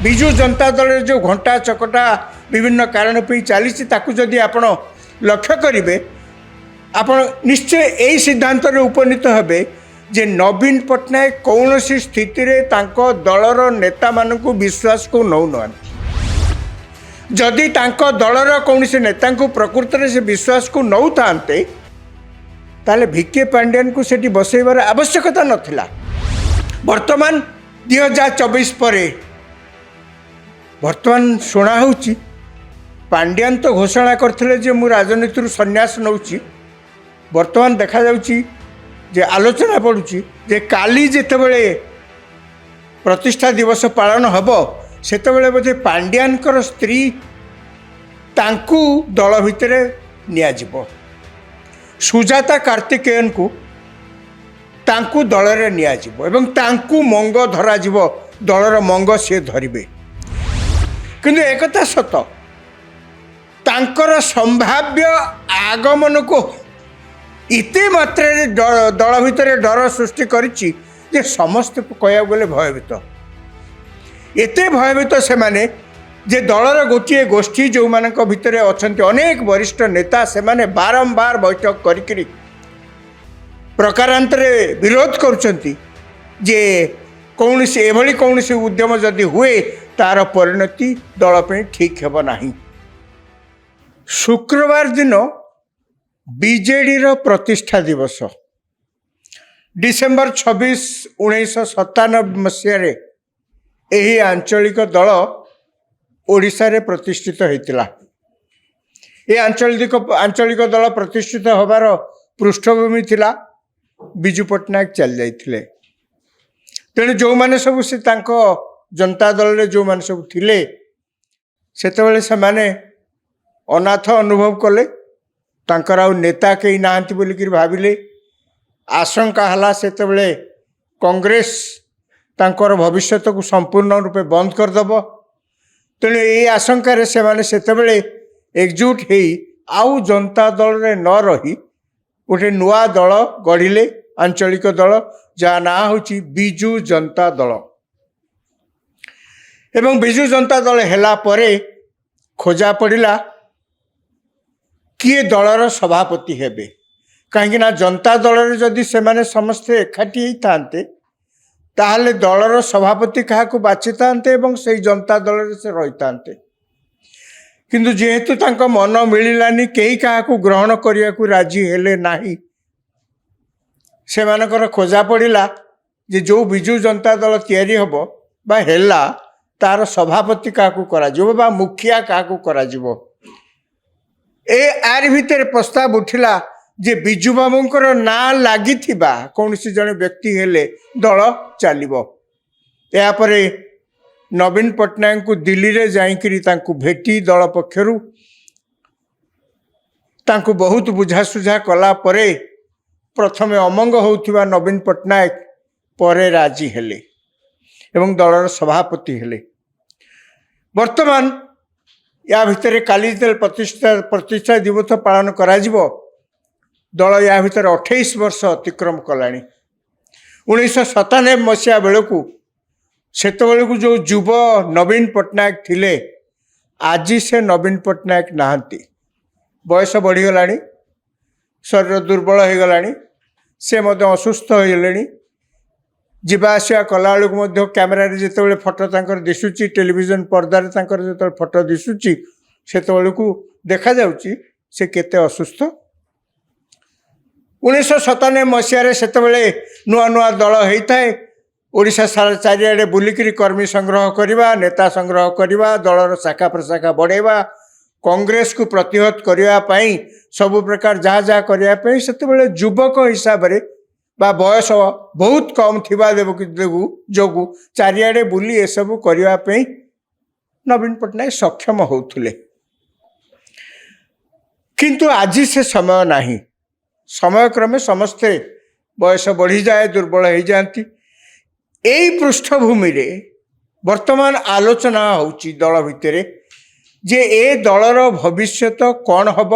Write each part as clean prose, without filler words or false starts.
विजु जनता दल जो घंटा चकटा विभिन्न कारण चली जदि आप लक्ष्य करेंगे आपण निश्चय यही सिद्धांत उपनीत हेबे जे नवीन पट्टनायक कौन सी स्थिति रे तांको दलर नेता मानकु विश्वास को नौ न जदि तांको दलर कौन से नेता को प्रकृत में से विश्वास को नौ थांते ताले भिके पांड्यान को सेठी बसैबार आवश्यकता नथिला। वर्तमान 2024 पर वर्तमान शुणा होची पांड्यान तो घोषणा करथिले जे मु राजनीति संन्यास नौची। वर्तमान देखा जाउची जे आलोचना पड़ुची जे काली जेतेबेले प्रतिष्ठा दिवस पालन हब सेतेबेले बोधे पांड्यानकर स्त्री तांकू दल भितर नियाजिबो सुजाता कार्तिकेयन को तांकू दल रे नियाजिबो एवं तांकू मंग धरा जिवो दलर मंग से धरिबे। किंतु एकता सत तांकर संभाव्य आगमन को इते मात्रा दल भितर डर सृष्टि करिछि जे समस्त कहया गले भयभीत एते भयभीत से माने जे दलर गोटे गोष्ठी जो मानक भितर अछंती अनेक वरिष्ठ नेता से माने बारंबार बैठक करिकरी प्रकारांतरे विरोध करुछंती जे कौनसी एभली कौनसी उद्यम जदि हुए तार परिणति दल पे ठीक हेब नाही। शुक्रवार दिन बीजेडी रो प्रतिष्ठा दिवस डिसेम्बर 26 1997 मसीह यही आंचलिक दल ओडिशा रे प्रतिष्ठित होता। ये आंचलिक दल प्रतिष्ठित होबार पृष्ठभूमि थिला विजु पट्टनायक चल जाइथिले। तेणु जो माने सब से तांको जनता दल रे जो माने सब थिले सेतेबेले से माने अनाथ अनुभव कले तांकर आउ नेता कहीं नाहंती बोलिकिर भाविले। आशंका हला सेतेबेले कांग्रेस तांकर भविष्य को संपूर्ण रूपे बंद करदेव। तेणु ये आशंकार से माने सेतेबेले एकजुट हो आउ जनता दल रे न रही गोटे नुआ दल गढ़िले आंचलिक दल जहाँ ना होची बिजु जनता दल। एवं बिजु जनता दल हैला परे खोजा पड़िला किए दलर सभापति हेबे कहीं जनता दल रे जदि से माने समस्ते एकाठी ही थांते ताहले दलर सभापति क्या बाची थांते एवं से जनता दल रे से रही थांते। किंतु जेहेतु तांको मन मिलानी कहीं क्या ग्रहण करने को राजी हेले नाही से मानकर खोजा पड़िला जे जो बिजु जनता दल तैयारी हबो बा हेला तार सभापति क्या करा जिवो बा मुखिया क्या करा जिवो। आर भितर प्रस्ताव उठिला जे बिजु बाबूंकर ना लागी थिबा कौन सी जने व्यक्ति हेले दल चलिबो। या परे नवीन पट्टनायक को दिल्ली रे जाइकरी तांकु भेटी दल पक्षरु तांकु बहुत बुझासुझा कला परे प्रथमे अमंग होउथिबा नवीन पट्टनायक परे राजी हेले एवं दलर सभापति हेले। वर्तमान या भितर काली प्रतिष्ठा दिवस पालन करा जिवो। दल या भितर 28 वर्ष अतिक्रम कलानी। 1997 मसीहा बेलू सेतबेलू जो युव नवीन पट्टनायक थिले आज से नवीन पट्टनायक नहांती बयस बढ़ीगलानी शरीर दुर्बल हो गलानी से असुस्थ हो गले जीवा आसिया कला बेलू कैमेरा जिते फोटो तांकर दिशुची टेलीविजन पर्दार तांकर जो फोटो दिशुची सेतबेलू देखा जाउची से केते असुस्थ। 1997 मसीह सेतबेले नुआ नुआ दल होता है ओडिशा सारा चारिआडे बुलिकी कर्मी संग्रह करवा नेता संग्रह करवा दलर शाखा प्रशाखा बढ़ेवा कांग्रेस को प्रतिहत करने सबु प्रकार जहाँ जहाँ करने से युवक हिसाब से बा बयस बहुत कम थिबा जोगु चारिआडे बुली ए सब करने नवीन पट्टनायक सक्षम होउथुले। किंतु आज से समय नहीं। समय क्रमे समस्ते बयस बढ़ी जाए दुर्बल हो जाती। यही पृष्ठभूमि रे वर्तमान आलोचना होची दल भितर जे ए दलर भविष्य कौन हम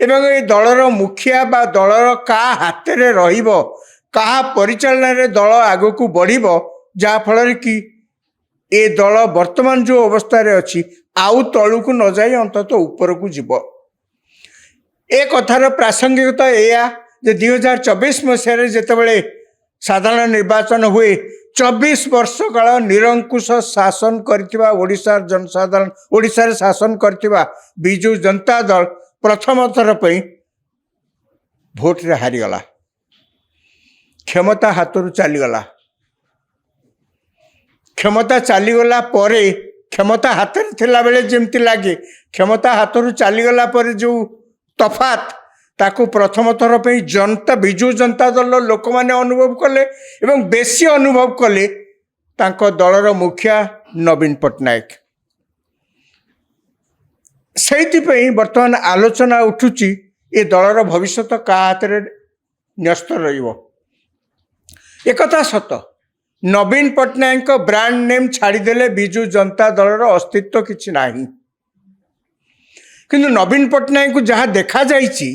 एवं ए दलर मुखिया बा दलर का हाथ में रहिबो का परिचालन रे दल आग को बढ़िबो जहाँ फल कि ए दल वर्तमान जो अवस्था अच्छी आउ तलू न जाई अंतत उपरकू जीव। ए कथार प्रासंगिकता या 2024 मसीह जितेबाला साधारण निर्वाचन हुए 24 वर्ष काल निरंकुश शासन करथिबा ओडिशा जनसाधारण ओडिशा रे शासन करथिबा बिजु जनता दल प्रथम थर पई भोट रे हारिगला, क्षमता हाथरू चलीगला। क्षमता चलीगला परे क्षमता हाथ में थिला बेले जेमती लगे क्षमता हाथरू चलीगला पर जो तफात ताकू प्रथम थर पे जनता बिजु जनता दल लोक मैंने अनुभव कले एवं बेसी अनुभव कले तांको दलर मुखिया नवीन पट्टनायक। से बर्तमान आलोचना उठुची ए दलर भविष्य का हाथ में न्यस्त एक सत। नवीन पट्टनायक ब्रांड नेम छाड़देले बिजु जनता दलर अस्तित्व किछि नाही, किंतु नवीन पट्टनायक को जहाँ देखा जाइछि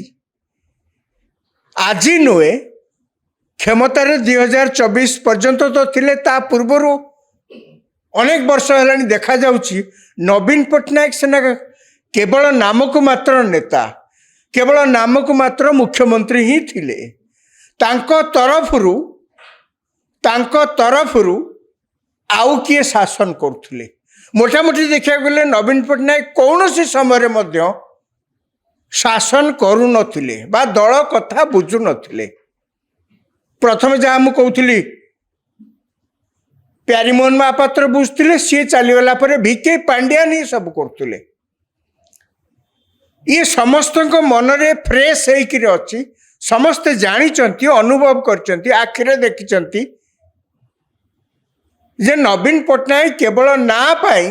आज नुहे क्षमतार 2024 पर्यंत तो थिले ता पूर्वर अनेक वर्ष है देखा जाउछि नवीन पट्टनायक सेना केवल नामक मात्र नेता, केवल नामक मात्र मुख्यमंत्री ही थिले। तांको तरफरु आउ किए शासन करुले मोटामोटी देखा गले नवीन पट्टनायक कौन सी समय मध्य शासन करू नथिले बा दल कथा बुझु नथिले। प्रथम जहाँ मु कहूली प्यारीमोहन महापात्र बुझुले सी चलीगला भिके पांड्यान ही सब करुले। ये समस्त मनरे फ्रेश होकर अच्छी समस्ते जानी अनुभव कर आखिरे देखी जे नवीन पट्टनायक केवल ना पाई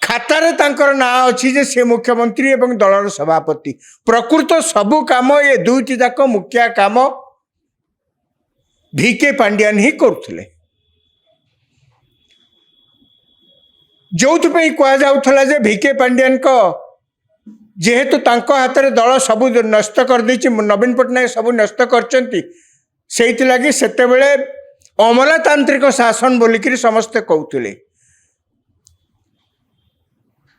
खातारे तांकर ना अच्छी जे से मुख्यमंत्री एवं दलर सभापति प्रकृत सबु काम ये दुईटी जाक मुखिया काम भिके पांड्यान ही करुले। जो कह जाऊला जे भिके पांड्यान को जेहेतु तांको हाथ में दल सबू नष्ट कर देछि नवीन पट्टनायक सबू नष्ट करचंती सेति लगी सेते बेले अमलातांत्रिक शासन बोलिकी समस्ते कहते।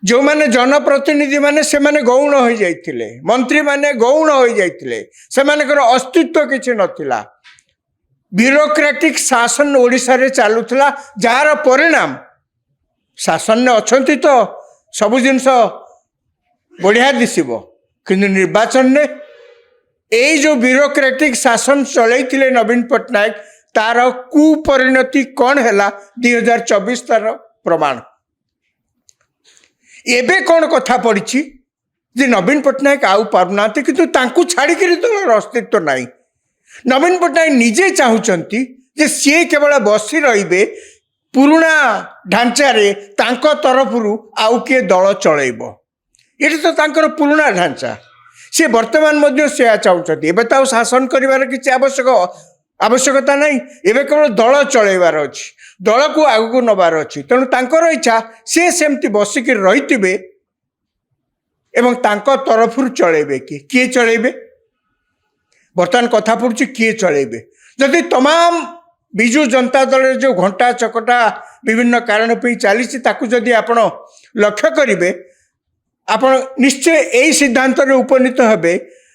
जो माने जनप्रतिनिधि माने से माने गौण हो जाइथिले, मंत्री माने गौण हो जाइथिले, से मानकर अस्तित्व किछि नथिला। ब्यूरोक्रेटिक शासन ओडिशा रे चालुथला जार परिणाम शासन ने अछंती तो सबु जिनस बढ़िया दिसब किंतु निर्वाचन ने यही जो ब्यूरोक्रेटिक शासन चलते नवीन पट्टनायक तार कुपरिणति कौन है 2024 तार प्रमाण। एबे कौन कथा पड़ी जे नवीन पट्टनायक आउ पारना किंतु तांकु छाड़ी दलर अस्तित्व नहीं। नवीन पट्टनायक निजे चाहूँगी जे सी केवल बसी रे पुराणा ढांचारे तांको तरफरु आउ किए दल चलैब ये तो तांकर पुराणा ढांचा सी वर्तमान मध्य से चाहते एवं तो शासन कर किसी आवश्यकता नहीं एवं केवल दल चलैबार अच्छी दल को आगू नबार अच्छी तेणु तांकर इच्छा सी सेमती बसिक रही एवं तांको तरफरु चलैबे किए चलैबे बर्तमान कथा पड़ुछि किए चलैबे जदि तमाम बिजु जनता दल जो घंटा चकटा विभिन्न कारण पे चली जदि आपण लक्ष्य करेंगे आपण निश्चय यही सिद्धांत उपनीत हेबे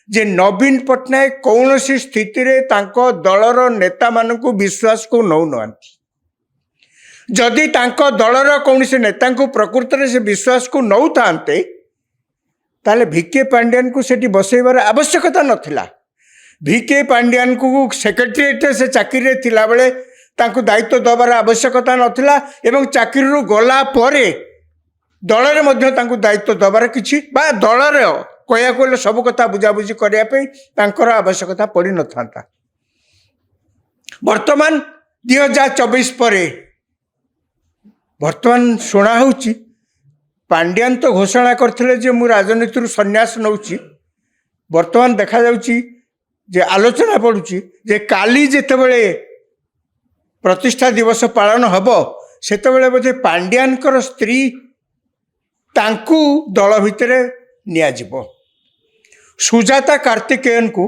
जे नवीन पट्टनायक कौन सी स्थिति रे तांको दलर नेता मानकु विश्वास को नौ नांती। जदि तांको दलर कौन से नेता को प्रकृत में से विश्वास को नौ थांते ताले भिके पांड्यान को सेठी बसैबार आवश्यकता नथिला। भिके पांड्यान को सेक्रेटेरिएट से चाकरी थिला बेले तांको दायित्व दबार आवश्यकता नथिला एवं चाकरी गला परे दल में दायित्व दबार किछि बा दल कह कहले सब कथा बुझाबुझी करने आवश्यकता पड़ी न था। वर्तमान 2024 पर वर्तमान शुणा होउछि पांड्यान तो घोषणा करथिले जे मु राजनीति संन्यास नौछि। वर्तमान देखा जाउछि जे आलोचना पड़ुछि जे काली जेतेबेले प्रतिष्ठा दिवस पालन हब सेतेबेले बोधे पांड्यानकर स्त्री तांकु दल भितर नियाजिबो सुजाता कार्तिकेयन को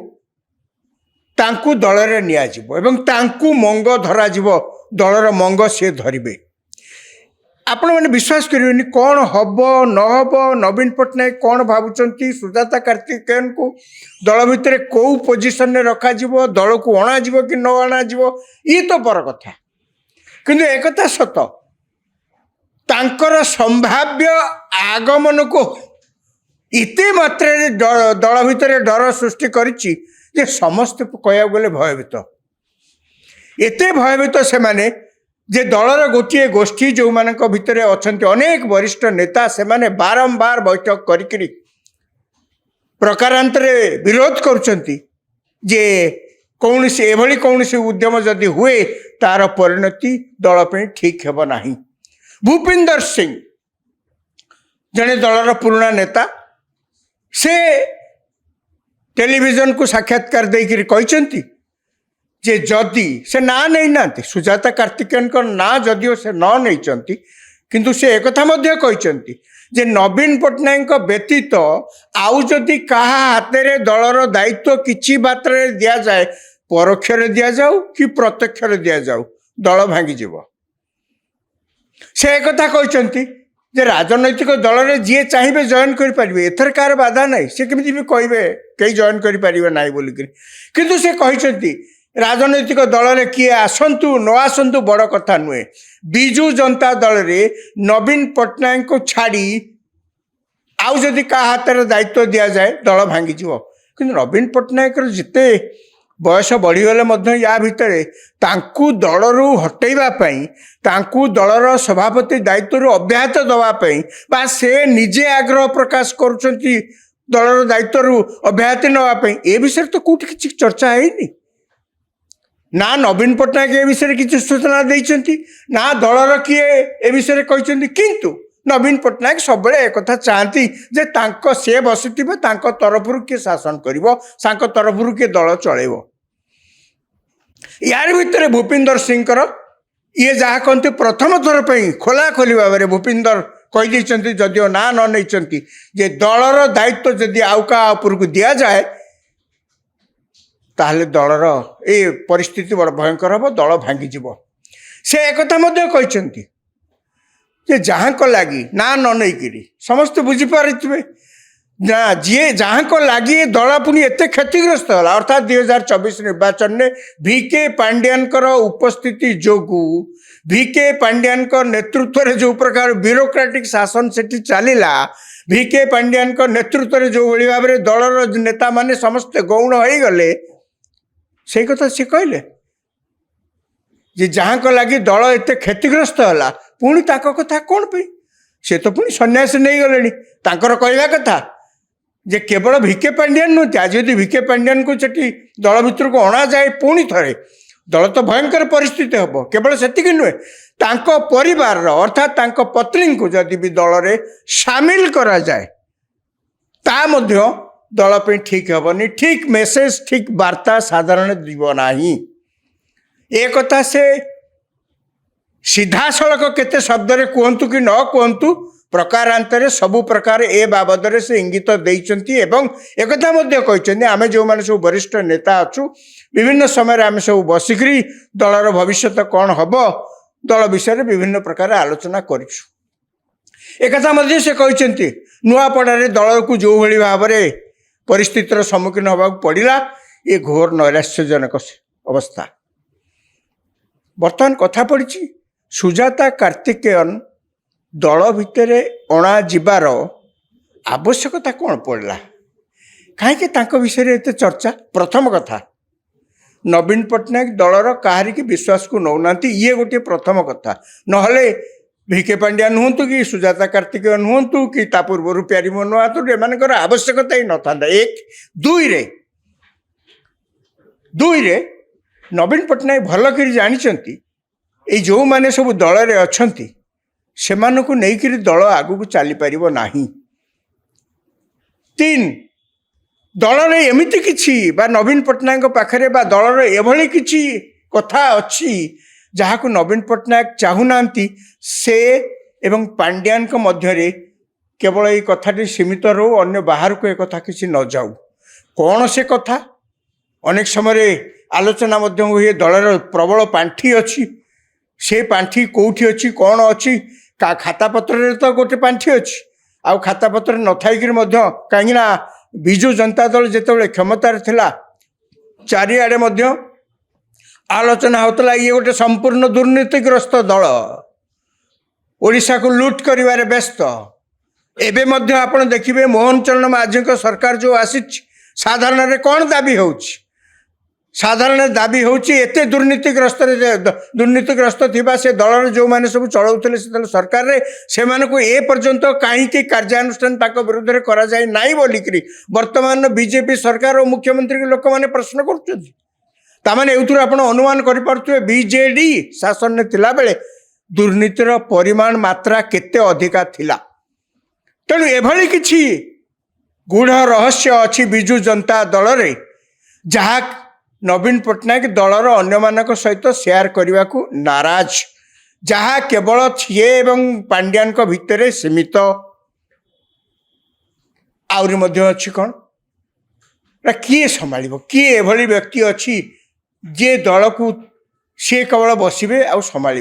तांकु दल रे नियाजिबो एवं तांकु मंग धरा जिवो ଦଳର ମଙ୍ଗ ସେ ଧରିବେ। ଆପଣମାନେ ବିଶ୍ୱାସ କରିବେନି କ'ଣ ହେବ ନ ହେବ, ନବୀନ ପଟ୍ଟନାୟକ କ'ଣ ଭାବୁଛନ୍ତି, ସୁଜାତା କାର୍ତ୍ତିକେୟନଙ୍କୁ ଦଳ ଭିତରେ କେଉଁ ପୋଜିସନରେ ରଖାଯିବ, ଦଳକୁ ଅଣାଯିବ କି ନ ଅଣାଯିବ, ଇଏ ତ ବଡ଼ କଥା। କିନ୍ତୁ ଏକଥା ସତ, ତାଙ୍କର ସମ୍ଭାବ୍ୟ ଆଗମନକୁ ଏତେ ମାତ୍ରାରେ ଦଳ ଭିତରେ ଡର ସୃଷ୍ଟି କରିଛି ଯେ ସମସ୍ତେ କହିବାକୁ ଗଲେ ଭୟଭୀତ। ଏତେ ଭୟଭୀତ ସେମାନେ ଯେ ଦଳର ଗୋଟିଏ ଗୋଷ୍ଠୀ ଯେଉଁମାନଙ୍କ ଭିତରେ ଅଛନ୍ତି ଅନେକ ବରିଷ୍ଠ ନେତା, ସେମାନେ ବାରମ୍ବାର ବୈଠକ କରିକିରି ପ୍ରକାରାନ୍ତରେ ବିରୋଧ କରୁଛନ୍ତି ଯେ ଏଭଳି କୌଣସି ଉଦ୍ୟମ ଯଦି ହୁଏ ତାର ପରିଣତି ଦଳ ପାଇଁ ଠିକ୍ ହେବ ନାହିଁ। ଭୂପିନ୍ଦର ସିଂ ଜଣେ ଦଳର ପୁରୁଣା ନେତା, ସେ ଟେଲିଭିଜନକୁ ସାକ୍ଷାତକାର ଦେଇକରି କହିଛନ୍ତି ଯେ ଯଦି ସେ ନାଁ ନେଇନାହାନ୍ତି, ସୁଜାତା କାର୍ତ୍ତିକେୟନଙ୍କ ନାଁ ଯଦିଓ ସେ ନ ନେଇଛନ୍ତି, କିନ୍ତୁ ସେ ଏକଥା ମଧ୍ୟ କହିଛନ୍ତି ଯେ ନବୀନ ପଟ୍ଟନାୟକଙ୍କ ବ୍ୟତୀତ ଆଉ ଯଦି କାହା ହାତରେ ଦଳର ଦାୟିତ୍ୱ କିଛି ମାତ୍ରାରେ ଦିଆଯାଏ, ପରୋକ୍ଷରେ ଦିଆଯାଉ କି ପ୍ରତ୍ୟକ୍ଷରେ ଦିଆଯାଉ, ଦଳ ଭାଙ୍ଗିଯିବ। ସେ ଏକଥା କହିଛନ୍ତି ଯେ ରାଜନୈତିକ ଦଳରେ ଯିଏ ଚାହିଁବେ ଜଏନ୍ କରିପାରିବେ, ଏଥର କାହାର ବାଧା ନାହିଁ। ସେ କେମିତି ବି କହିବେ କେହି ଜଏନ୍ କରିପାରିବେ ନାହିଁ ବୋଲିକିରି, କିନ୍ତୁ ସେ କହିଛନ୍ତି ରାଜନୈତିକ ଦଳରେ କିଏ ଆସନ୍ତୁ ନ ଆସନ୍ତୁ ବଡ଼ କଥା ନୁହେଁ। ବିଜୁ ଜନତା ଦଳରେ ନବୀନ ପଟ୍ଟନାୟକଙ୍କୁ ଛାଡ଼ି ଆଉ ଯଦି କାହା ହାତରେ ଦାୟିତ୍ୱ ଦିଆଯାଏ ଦଳ ଭାଙ୍ଗିଯିବ। କିନ୍ତୁ ନବୀନ ପଟ୍ଟନାୟକର ଯେତେ ବୟସ ବଢ଼ିଗଲେ ମଧ୍ୟ ୟା ଭିତରେ ତାଙ୍କୁ ଦଳରୁ ହଟେଇବା ପାଇଁ, ତାଙ୍କୁ ଦଳର ସଭାପତି ଦାୟିତ୍ୱରୁ ଅବ୍ୟାହତ ଦେବା ପାଇଁ ବା ସେ ନିଜେ ଆଗ୍ରହ ପ୍ରକାଶ କରୁଛନ୍ତି ଦଳର ଦାୟିତ୍ୱରୁ ଅବ୍ୟାହତି ନେବା ପାଇଁ, ଏ ବିଷୟରେ ତ କେଉଁଠି କିଛି ଚର୍ଚ୍ଚା ହେଇନି। ନା ନବୀନ ପଟ୍ଟନାୟକ ଏ ବିଷୟରେ କିଛି ସୂଚନା ଦେଇଛନ୍ତି, ନା ଦଳର କିଏ ଏ ବିଷୟରେ କହିଛନ୍ତି। କିନ୍ତୁ ନବୀନ ପଟ୍ଟନାୟକ ସବୁବେଳେ ଏକଥା ଚାହାନ୍ତି ଯେ ସେ ବସିଥିବେ, ତାଙ୍କ ତରଫରୁ କିଏ ଶାସନ କରିବ, ତାଙ୍କ ତରଫରୁ କିଏ ଦଳ ଚଳେଇବ। ୟାର ଭିତରେ ଭୂପିନ୍ଦର ସିଂଙ୍କର ଇଏ ଯାହା କହନ୍ତି ପ୍ରଥମ ଥର ପାଇଁ ଖୋଲାଖୋଲି ଭାବରେ ଭୂପିନ୍ଦର କହିଦେଇଛନ୍ତି, ଯଦିଓ ନାଁ ନ ନେଇଛନ୍ତି, ଯେ ଦଳର ଦାୟିତ୍ୱ ଯଦି ଆଉ କାହା ଉପରକୁ ଦିଆଯାଏ ତାହେଲେ ଦଳର ଏ ପରିସ୍ଥିତି ବଡ଼ ଭୟଙ୍କର ହେବ, ଦଳ ଭାଙ୍ଗିଯିବ। ସେ ଏକଥା ମଧ୍ୟ କହିଛନ୍ତି ଯେ ଯାହାଙ୍କ ଲାଗି ନାଁ ନ ନେଇକିରି ସମସ୍ତେ ବୁଝିପାରିଥିବେ ନା, ଯିଏ ଯାହାଙ୍କ ଲାଗି ଦଳ ପୁଣି ଏତେ କ୍ଷତିଗ୍ରସ୍ତ ହେଲା, ଅର୍ଥାତ୍ 2024 ନିର୍ବାଚନରେ ଭିକେ ପାଣ୍ଡିଆନଙ୍କର ଉପସ୍ଥିତି ଯୋଗୁଁ, ଭିକେ ପାଣ୍ଡିଆନଙ୍କ ନେତୃତ୍ୱରେ ଯେଉଁ ପ୍ରକାର ବ୍ୟୁରୋକ୍ରାଟିକ୍ ଶାସନ ସେଠି ଚାଲିଲା, ଭିକେ ପାଣ୍ଡିଆନଙ୍କ ନେତୃତ୍ୱରେ ଯେଉଁଭଳି ଭାବରେ ଦଳର ନେତାମାନେ ସମସ୍ତେ ଗୌଣ ହୋଇଗଲେ, ସେଇ କଥା ସେ କହିଲେ ଯେ ଯାହାଙ୍କ ଲାଗି ଦଳ ଏତେ କ୍ଷତିଗ୍ରସ୍ତ ହେଲା, ପୁଣି ତାଙ୍କ କଥା କ'ଣ ପାଇଁ? ସେ ତ ପୁଣି ସନ୍ନ୍ୟାସ ନେଇଗଲେଣି। ତାଙ୍କର କହିବା କଥା ଯେ କେବଳ ଭିକେ ପାଣ୍ଡିଆନ ନୁହନ୍ତି, ଆଜି ଯଦି ଭିକେ ପାଣ୍ଡିଆନକୁ ସେଠି ଦଳ ଭିତରକୁ ଅଣାଯାଏ ପୁଣି ଥରେ ଦଳ ତ ଭୟଙ୍କର ପରିସ୍ଥିତି ହେବ। କେବଳ ସେତିକି ନୁହେଁ, ତାଙ୍କ ପରିବାରର ଅର୍ଥାତ୍ ତାଙ୍କ ପତ୍ନୀଙ୍କୁ ଯଦି ବି ଦଳରେ ସାମିଲ କରାଯାଏ ତା ମଧ୍ୟ ଦଳ ପାଇଁ ଠିକ୍ ହେବନି, ଠିକ୍ ମେସେଜ, ଠିକ୍ ବାର୍ତ୍ତା ସାଧାରଣ ଯିବ ନାହିଁ। ଏ କଥା ସେ ସିଧାସଳଖ କେତେ ଶବ୍ଦରେ କୁହନ୍ତୁ କି ନ କୁହନ୍ତୁ, ପ୍ରକାରାନ୍ତରେ ସବୁ ପ୍ରକାର ଏ ବାବଦରେ ସେ ଇଙ୍ଗିତ ଦେଇଛନ୍ତି ଏବଂ ଏକଥା ମଧ୍ୟ କହିଛନ୍ତି, ଆମେ ଯେଉଁମାନେ ସବୁ ବରିଷ୍ଠ ନେତା ଅଛୁ, ବିଭିନ୍ନ ସମୟରେ ଆମେ ସବୁ ବସିକରି ଦଳର ଭବିଷ୍ୟତ କ'ଣ ହେବ, ଦଳ ବିଷୟରେ ବିଭିନ୍ନ ପ୍ରକାର ଆଲୋଚନା କରିଛୁ। ଏକଥା ମଧ୍ୟ ସେ କହିଛନ୍ତି, ନୂଆପଡ଼ାରେ ଦଳକୁ ଯେଉଁଭଳି ଭାବରେ ପରିସ୍ଥିତିର ସମ୍ମୁଖୀନ ହେବାକୁ ପଡ଼ିଲା, ଏ ଘୋର ନୈରାଶ୍ୟଜନକ ଅବସ୍ଥା। ବର୍ତ୍ତମାନ କଥା ପଡ଼ିଛି ସୁଜାତା କାର୍ତ୍ତିକେୟନ ଦଳ ଭିତରେ ଅଣାଯିବାର ଆବଶ୍ୟକତା କ'ଣ ପଡ଼ିଲା, କାହିଁକି ତାଙ୍କ ବିଷୟରେ ଏତେ ଚର୍ଚ୍ଚା? ପ୍ରଥମ କଥା, ନବୀନ ପଟ୍ଟନାୟକ ଦଳର କାହାରିକି ବିଶ୍ୱାସକୁ ନେଉନାହାନ୍ତି, ଇଏ ଗୋଟିଏ ପ୍ରଥମ କଥା। ନହେଲେ ଭିକେ ପାଣ୍ଡିଆନ ହୁଅନ୍ତୁ କି ସୁଜାତା କାର୍ତ୍ତିକେୟନ ହୁଅନ୍ତୁ କି ତା ପୂର୍ବରୁ ପ୍ୟାରୀମୋହନ ମହାତୋ, ଏମାନଙ୍କର ଆବଶ୍ୟକତା ହିଁ ନଥାନ୍ତା। ଏକ। ଦୁଇରେ ନବୀନ ପଟ୍ଟନାୟକ ଭଲ କରି ଜାଣିଛନ୍ତି ଏଇ ଯେଉଁମାନେ ସବୁ ଦଳରେ ଅଛନ୍ତି ସେମାନଙ୍କୁ ନେଇକରି ଦଳ ଆଗକୁ ଚାଲିପାରିବ ନାହିଁ। 3, ଦଳରେ ଏମିତି କିଛି ବା ନବୀନ ପଟ୍ଟନାୟକଙ୍କ ପାଖରେ ବା ଦଳର ଏଭଳି କିଛି କଥା ଅଛି ଯାହାକୁ ନବୀନ ପଟ୍ଟନାୟକ ଚାହୁଁନାହାନ୍ତି ସେ ଏବଂ ପାଣ୍ଡିଆନଙ୍କ ମଧ୍ୟରେ କେବଳ ଏଇ କଥାଟି ସୀମିତ ରହୁ, ଅନ୍ୟ ବାହାରକୁ ଏ କଥା କିଛି ନ ଯାଉ। କ'ଣ ସେ କଥା? ଅନେକ ସମୟରେ ଆଲୋଚନା ମଧ୍ୟ ହୁଏ, ଦଳର ପ୍ରବଳ ପାଣ୍ଠି ଅଛି, से पांठी कौटी अच्छी कौन अच्छी खातापत्र तो गोटे पांठी अच्छी आउ खातापत्र न थी कहीं विजु जनता दल जिते क्षमतार थिला चारिआडे आलोचना होता ये गोटे संपूर्ण दुर्नीतिग्रस्त दल ओडिशा को लुट करिवारे व्यस्त एबे मध्य आपण देखिबे मोहन चरण माझी सरकार जो आसी साधारण रे कौन दाबी होउछि साधारण दाबी होउछि एते दुर्नीतिग्रस्त थिबा से दल जो माने सब चलाउतले से सरकार रे से माने को ए पर्यंत काहे कि कार्यानुष्ठान ताको विरुद्ध रे करा जाय नाही बोलिकरी वर्तमान बीजेपी सरकार और मुख्यमंत्री के लोक माने प्रश्न करछथि तामाने एउथुर आपण अनुमान करि पारथुए बीजेडी शासन ने थिला बेले दुर्नीतिर परिमाण मात्रा केते अधिका थिला तेणु एभली किछि गूढ़ रहस्य अच्छी विजु जनता दल रे जहा नवीन पट्टनायक दलर अन्य मानक सहित शेयर करने को नाराज जहा केवल छे एवं पांड्यान को भितर सीमित आउरी मध्य अच्छी कौन किए संभाल किए एभली व्यक्ति अच्छी जे दल को सी केवल बसवे आ संभाल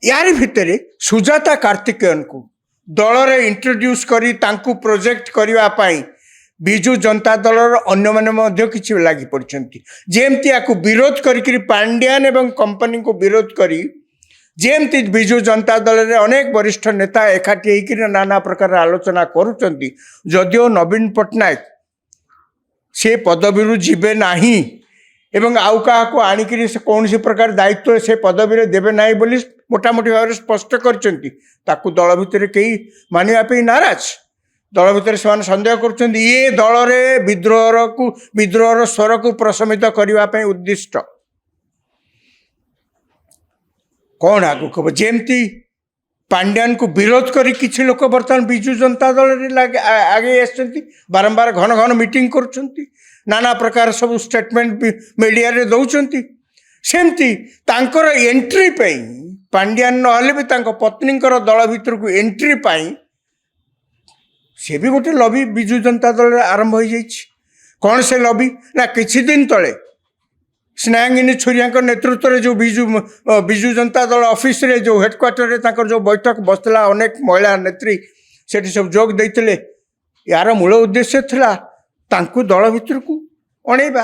यार भितर सुजाता कार्तिकेयन को दल रे इंट्रोड्यूस करी तांकू प्रोजेक्ट करने विजु जनता दलर अन्य माने किछि लागी पड़छंती जेमती याकू विरोध करी पांड्यान एवं कंपनी को विरोध करी जेमती विजु जनता दल रे अनेक वरिष्ठ नेता एकाठी होकर नाना प्रकार आलोचना करुचंती जदियो नवीन पट्टनायक से पदवी जीवे नाही एवं आउ क्या आणिकी से कौन सी प्रकार दायित्व से पदवी देवे ना बोली मोटामोटी भाव स्पष्ट करचंती ताकू दल भितर कई मानिबा नाराज दल भितर से सन्देह कर ये दल रे विद्रोहर स्वर को प्रशमित करने उद्दिष्ट कौन आगु कब जेमती पांड्यान को विरोध करी किछि लोक बर्तमान विजु जनता दल रे आगे आसछंती बारंबार घन घन मीटिंग करुछंती नाना प्रकार सब स्टेटमेंट मीडिया रे दउछंती सेमती तांकर एंट्री पई पांड्यान नहले भी तांको पत्नींकर दल भितर को एंट्री पाई से भी गोटे लबी विजु जनता दल रे आरंभ हो जाइछि कौन से लबी ना किछि दिन तले स्नेहांगिनी छुरिया नेतृत्व में जो विजु जनता दल ऑफिस रे जो हेडक्वार्टर रे तांकर जो बैठक बसला अनेक महिला नेत्री सेठी सब जोग देइतिले यार मूल उद्देश्य थिला तांकू दल भितर को अणेबा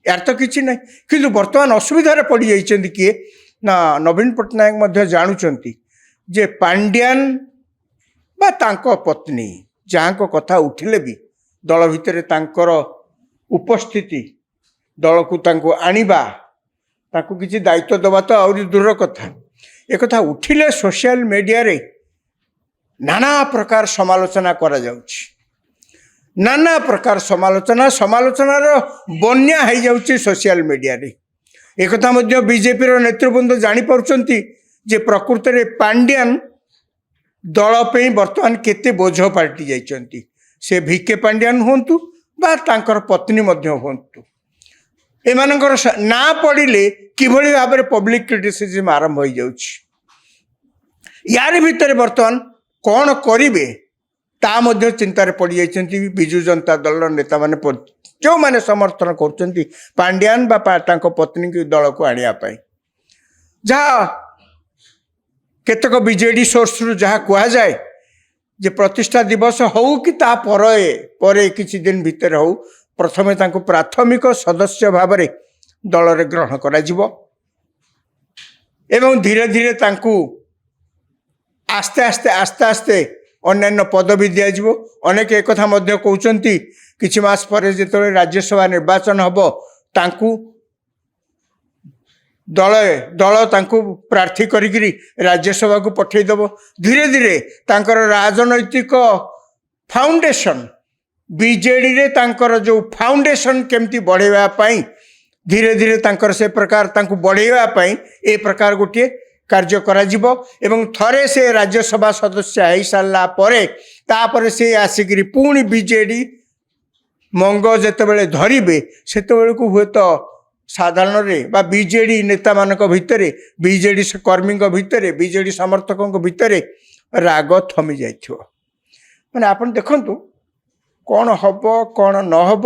यार तो किछि नै किंतु वर्तमान असुविधा पड़ जाइछन्ती किए ना नवीन पट्टनायक मध्य जानुचंती जे पांड्यान बा तांको पत्नी जहाँ को कथा उठिले भी दल भितर तांकर उपस्थिति दल को तांको आनिबा तांको किछि दायित्व दबा तो आउरी दूर कथा एक कथा उठिले सोशल मीडिया रे नाना प्रकार समालोचना करा जाउछि नाना प्रकार समालोचनार बन्या हो जाउछि सोशल मीडिया रे एक कथा मध्य बीजेपी रो नेतृवृंद जानि पारुचंती जे प्रकृत रे पांड्यान दल पे वर्तमान केते बोझ पाल्टी जाइछंती से भिके पांड्यान होंतु बा तांकर पत्नी मध्य होंतु एमानकर ना पड़िले किभली भाव में पब्लिक क्रिटिसिज्म आरंभ हो जाउछि यार भितर वर्तमान कौन करिवे ता मध्य चिंतार पड़ जाइछंती विजु जनता दल नेता माने जो माने समर्थन करछंती पांड्यान बा तांको पत्नी की दल को आनिया पाई जहाँ केतक बीजेडी सोर्स रु जहाँ कह जाए जे प्रतिष्ठा दिवस हो कि ता परे किछि दिन भितर हो प्रथमे तांको प्राथमिक सदस्य भाव में दल रे ग्रहण करा जिवो एवं धीरे धीरे तांको आस्ते आस्ते आस्ते आस्ते अन्यान्य पदवी दिया जिवो अनेक एक कथा मध्य कहउचंती किछि मास पर जेतले राज्यसभा निर्वाचन हबो तांको दल तांको प्रार्थी करी राज्यसभा को पठेदेव धीरे धीरे तांकर राजनैतिक फाउंडेशन बीजेडी रे तांकर जो फाउंडेशन केमती बढ़ेवा पाई धीरे धीरे तांकर से प्रकार तांको बढ़ेवा पाई ए प्रकार गोटे कार्य करा जिवो एवं थरे से राज्यसभा सदस्य हो सारा तापर से आसिक पुणी बीजेडी मंग जेतेबेले धरिबे सेतेबेले को हुए तो साधारण रे बा बीजेडी नेता मानक भितरे बीजेडी कर्मी भितरे बीजेडी समर्थकों भितर राग थमी जाइथिबो माने आपण देखंतु कौन हम कौन न हम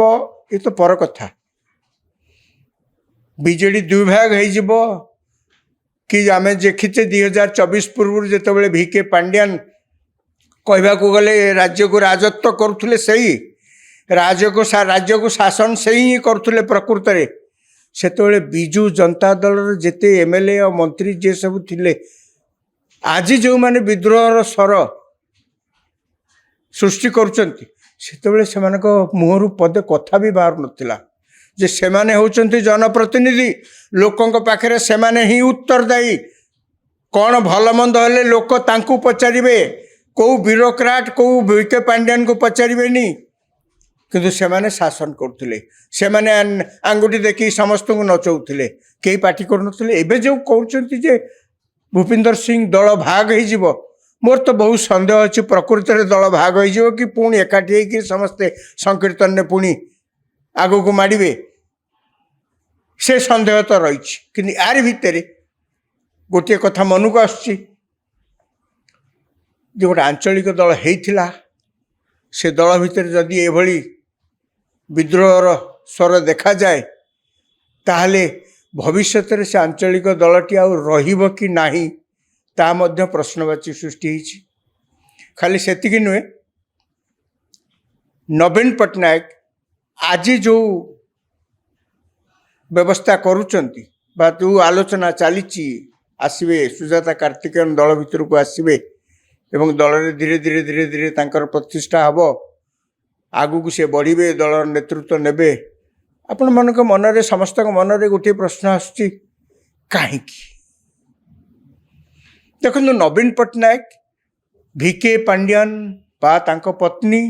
ये तो पर कथा बीजेडी दुई भाग हो कि आम देखीचे 2024 पूर्व जिते VK पांड्यान कहवाक गले राज्य को राजत्व करुले सही राज्य को शासन से ही करुले प्रकृत में से बिजु जनता दल जिते MLA और मंत्री जे सब थिले आज जो माने विद्रोहर स्वर सृष्टि करुचंती सेतेबेले सेमानक मुहरु पदे कथा भी बाहर नथिला जे सेमाने होचंती जनप्रतिनिधि लोकंक पाखरे सेमाने ही उत्तरदायी कौन भल मंद हेले लोक तांकु पचारिबे को ब्यूरोक्राट को VK पांड्यान को पचारिबेनी किंतु सेमाने शासन करथिले सेमाने आंगुठी देखि समस्त को नचौथिले केही पार्टी करनथिले एबे जो कहउचंती जे भूपिंदर सिंह दल भाग हो जीवो मोर तो बहुत संदेह अच्छी प्रकृति में दल भाग हो जीवो कि पुणी एकाठी होकर समस्ते संकीर्तन ने पुणी आगो को माड़े से संदेह तो रही कि यार भितर गोटे कथा मन को आसुची जो गोटे आंचलिक दल होता से दल भितर जदि एभली विद्रोहर स्वर देखा जाए ताहले भविष्य में से आंचलिक दलटी आब कि नहीं ता मध्य प्रश्नवाची सृष्टि होती खाली सेतिकी नुहे नवीन पट्टनायक आज जो व्यवस्था करुचंती बा जो आलोचना चली आसवे सुजाता कार्तिकेयन दल भितर को आसवे एवं दल रे धीरे धीरे धीरे धीरे तांकर प्रतिष्ठा हब आगु को से बढ़े दल नेतृत्व नेबे आपण मन के मन रे समस्त मन रे गोटे प्रश्न आसुची कहीं देखो नवीन पट्टनायक VK पांड्यान बा तांको पत्नी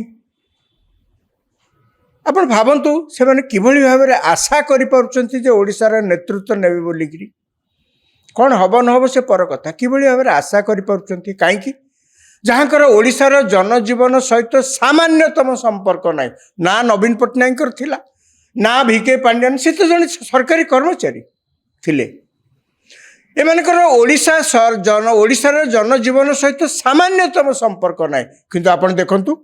आपण भावंतु से माने किभली भाव में आशा करि पारुचंती जे ओडिसार नेतृत्व नेबे बोलिकी कौन हब न हब से पर कथा किभली भाव में आशा करि पारुचंती कहीं जहाँकर ओडिसार जनजीवन सहित सामान्यतम संपर्क नाई ना नवीन पट्टनायक थिला ना VK पांड्यान से तो जन सरकारी कर्मचारी थिले एमानकर ओडिशार जनजीवन सहित सामान्यतम संपर्क नाई किंतु आपण देखंतु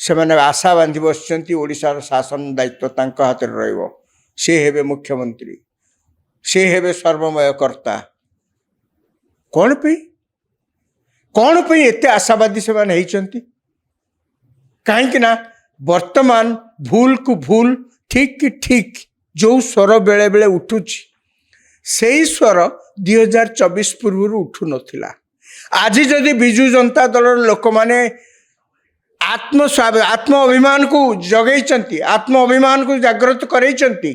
से माने आशा बांधी बसचंती ओडिशार शासन दायित्व तांको हाथ रे रहइबो से हेबे मुख्यमंत्री से हेबे सर्वमय कर्ता कौन पे एते आशावादी से माने हेचंती कहीं ना वर्तमान भूल को भूल ठीक कि ठीक जो स्वर बेले बेले उठुची से स्वर 2024 पूर्व उठू नथिला आज जदि बिजु जनता दल लोक माने आत्म अभिमान को जगैचंती आत्म अभिमान को जागृत करैचंती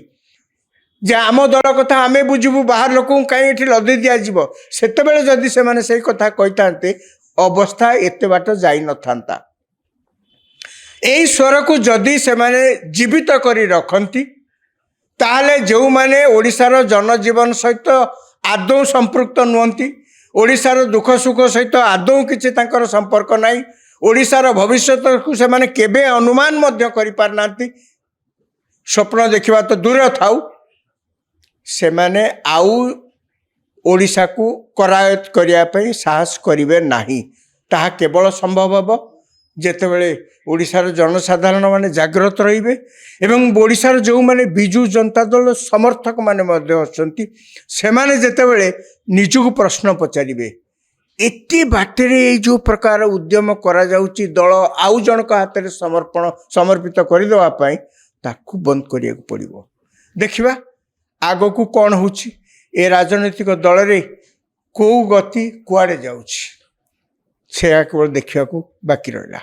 जे आम दल कथा आमे बुझबू बाहर लोक कहीं एठी लदे दिया जीवो सेतेबेले जदि से माने सेही कथा कहितांते अवस्था एते बाट जाई नथांता एई स्वर को जदि से माने जीवित करी रखंती ताहले जो माने ओडिशार जनजीवन सहित आदौ संपृक्त नुहंती ओडिशार दुख सुख सहित आदौ किछि तांकर संपर्क नाई ओडिशार भविष्य को से माने केबे अनुमान मध्य करि पारनांती स्वप्न देखिबा तो दूर थाउ से माने आउ ओडिशा को करायत करिया पई साहस करिवे नाही ताहा केवल संभव हबो जेतेबेले ओडिशार जनसाधारण माने जागृत रहिबे एवं ओडिशार जो माने बिजु जनता दल समर्थक माने मध्य अछंती से माने जेतेबेले निजको प्रश्न पचारिबे एते बाटेरे जो प्रकार उद्यम करा जाउची दल आउ जनक हाथ रे समर्पित करदेवा पाई ताकू बंद करिया पड़िबो देखिबा आगो को कौन होची ए राजनैतिक दल रे को गति कुआड़े जाउची से केवल देखिया को बाकी रहिला।